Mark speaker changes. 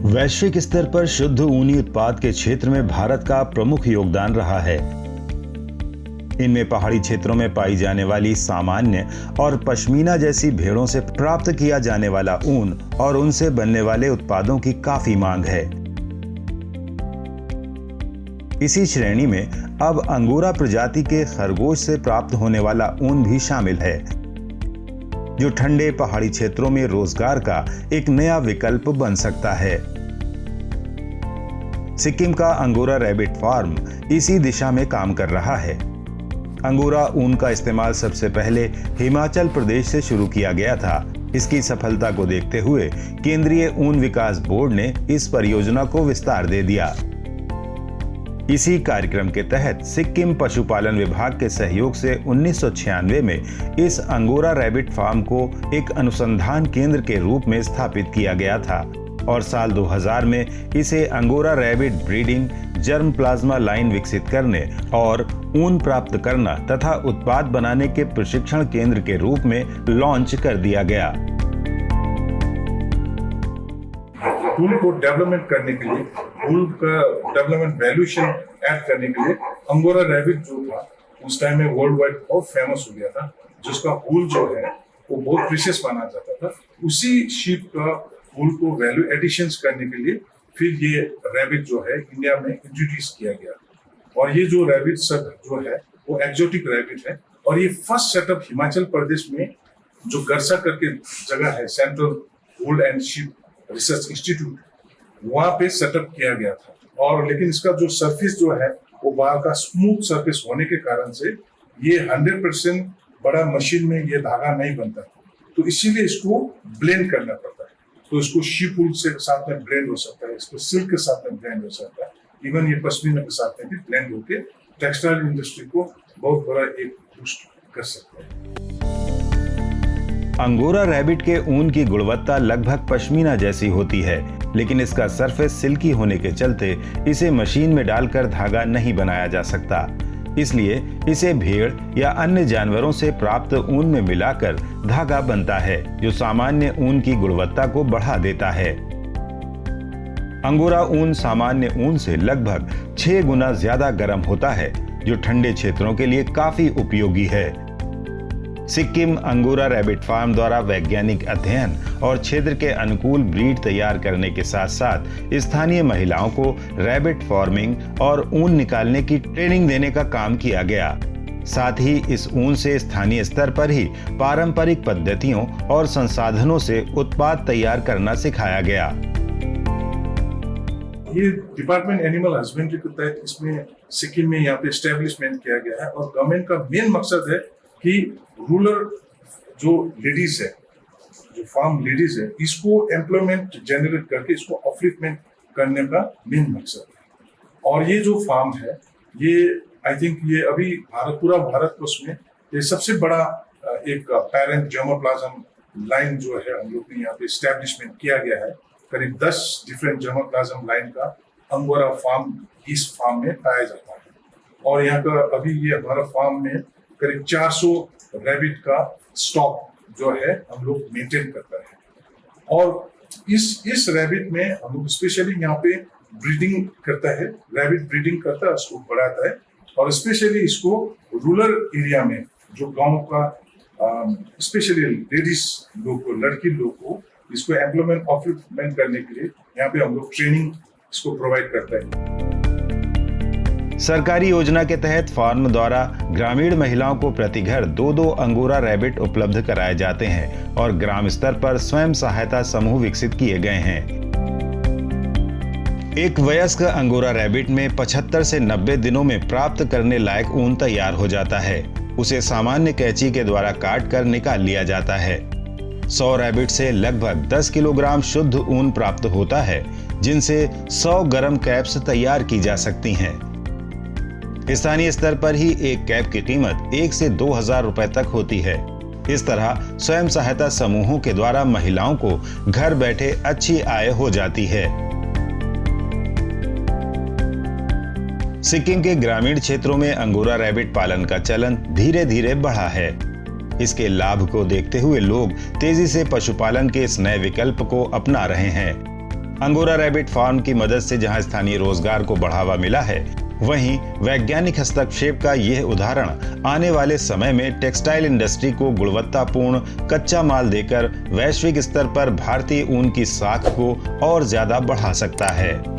Speaker 1: वैश्विक स्तर पर शुद्ध ऊनी उत्पाद के क्षेत्र में भारत का प्रमुख योगदान रहा है। इनमें पहाड़ी क्षेत्रों में पाई जाने वाली सामान्य और पश्मीना जैसी भेड़ों से प्राप्त किया जाने वाला ऊन और उनसे बनने वाले उत्पादों की काफी मांग है। इसी श्रेणी में अब अंगोरा प्रजाति के खरगोश से प्राप्त होने वाला ऊन भी शामिल है, जो ठंडे पहाड़ी क्षेत्रों में रोजगार का एक नया विकल्प बन सकता है। सिक्किम का अंगोरा रैबिट फार्म इसी दिशा में काम कर रहा है। अंगोरा ऊन का इस्तेमाल सबसे पहले हिमाचल प्रदेश से शुरू किया गया था। इसकी सफलता को देखते हुए केंद्रीय ऊन विकास बोर्ड ने इस परियोजना को विस्तार दे दिया। इसी कार्यक्रम के तहत सिक्किम पशुपालन विभाग के सहयोग से 1996 में इस अंगोरा रैबिट फार्म को एक अनुसंधान केंद्र के रूप में स्थापित किया गया था और साल 2000 में इसे angora rabbit breeding germ plasma line विकसित करने और ऊन प्राप्त करना तथा उत्पाद बनाने के प्रशिक्षण केंद्र के रूप में लॉन्च कर दिया गया।
Speaker 2: टूल को डेवलपमेंट करने के लिए, टूल का डेवलपमेंट वैल्यूएशन ऐड करने के लिए अंगोरा रैबिट जो था उस टाइम में वर्ल्ड वाइड बहुत फेमस हो गया था, जिसका वूल जो है वो बहुत प्रीशियस माना जाता था। उसी शीप का वूल को वैल्यू एडिशंस करने के लिए फिर ये रैबिट जो है इंडिया में इंट्रोड्यूस किया गया और ये जो रैबिट सब जो है वो एक्सोटिक रैबिट है और ये फर्स्ट सेटअप हिमाचल प्रदेश में जो गरसा करके जगह है, central wool and sheep research institute, वहां पे सेटअप किया गया था। और लेकिन इसका जो सरफेस जो है वो बाहर का स्मूथ सरफेस होने के कारण से ये 100% बड़ा मशीन में ये धागा नहीं बनता, तो इसीलिए इसको ब्लेंड करना पड़ता है। तो इसको शीप वूल से साथ में ब्लेंड हो सकता है, इसको सिल्क के साथ में ब्लेंड हो सकता है, इवन ये पश्मीना के साथ में भी ब्लेंड होके टेक्सटाइल इंडस्ट्री को बहुत बड़ा एक बूस्ट कर सकता है।
Speaker 1: अंगोरा रैबिट के ऊन की गुणवत्ता लगभग पश्मीना जैसी होती है, लेकिन इसका सरफेस सिल्की होने के चलते इसे मशीन में डालकर धागा नहीं बनाया जा सकता। इसलिए इसे भेड़ या अन्य जानवरों से प्राप्त ऊन में मिलाकर धागा बनता है, जो सामान्य ऊन की गुणवत्ता को बढ़ा देता है। अंगोरा ऊन सामान्य ऊन से लगभग 6 गुना ज्यादा गर्म होता है, जो ठंडे क्षेत्रों के लिए काफी उपयोगी है। सिक्किम अंगोरा रैबिट फार्म द्वारा वैज्ञानिक अध्ययन और क्षेत्र के अनुकूल ब्रीड तैयार करने के साथ साथ स्थानीय महिलाओं को रैबिट फार्मिंग और ऊन निकालने की ट्रेनिंग देने का काम किया गया। साथ ही इस ऊन से स्थानीय स्तर पर ही पारंपरिक पद्धतियों और संसाधनों से उत्पाद तैयार करना सिखाया गया।
Speaker 2: ये डिपार्टमेंट एनिमल हस्बेंड्री के तहत इसमें सिक्किम में यहाँ पे एस्टेब्लिशमेंट किया गया है और गवर्नमेंट का मेन मकसद है कि रूरल जो लेडीज है, जो फार्म लेडीज है, इसको एम्प्लॉयमेंट जनरेट करके इसको अपलिफ्टमेंट करने का मेन मकसद है। और ये जो फार्म है ये आई थिंक ये अभी पूरा भारतवर्ष में ये सबसे बड़ा एक पेरेंट जर्मोप्लाज्म लाइन जो है हम लोग ने यहाँ पे एस्टेब्लिशमेंट किया गया है। करीब 10 डिफरेंट जर्मोप्लाज्म लाइन का अंगोरा फार्म इस फार्म में पाया जाता है और यहाँ का अभी ये हमारा फार्म में करीब 400 रैबिट का स्टॉक जो है हम लोग मेंटेन करता है। और इस रैबिट में हम लोग स्पेशली यहाँ पे ब्रीडिंग करता है, रैबिट ब्रीडिंग करता है, उसको बढ़ाता है और स्पेशली इसको रूरल एरिया में जो गांव का स्पेशली लेडीज लोग को, लड़की लोग को इसको एम्प्लॉयमेंट अपलिफ्टमेंट करने के लिए यहाँ पे हम लोग ट्रेनिंग इसको प्रोवाइड करता है।
Speaker 1: सरकारी योजना के तहत फार्म द्वारा ग्रामीण महिलाओं को प्रति घर 2-2 अंगोरा रैबिट उपलब्ध कराए जाते हैं और ग्राम स्तर पर स्वयं सहायता समूह विकसित किए गए हैं। एक वयस्क अंगोरा रैबिट में 75 से 90 दिनों में प्राप्त करने लायक ऊन तैयार हो जाता है। उसे सामान्य कैंची के द्वारा काट कर निकाल लिया जाता है। 100 रैबिट से लगभग 10 किलोग्राम शुद्ध ऊन प्राप्त होता है, जिनसे 100 गर्म कैप्स तैयार की जा सकती हैं। स्थानीय स्तर पर ही एक कैप की कीमत 1 से 2,000 रुपए तक होती है। इस तरह स्वयं सहायता समूहों के द्वारा महिलाओं को घर बैठे अच्छी आय हो जाती है। सिक्किम के ग्रामीण क्षेत्रों में अंगोरा रैबिट पालन का चलन धीरे धीरे बढ़ा है। इसके लाभ को देखते हुए लोग तेजी से पशुपालन के इस नए विकल्प को अपना रहे हैं। अंगोरा रैबिट फार्म की मदद से जहां स्थानीय रोजगार को बढ़ावा मिला है, वहीं वैज्ञानिक हस्तक्षेप का यह उदाहरण आने वाले समय में टेक्सटाइल इंडस्ट्री को गुणवत्तापूर्ण कच्चा माल देकर वैश्विक स्तर पर भारतीय ऊन की साख को और ज्यादा बढ़ा सकता है।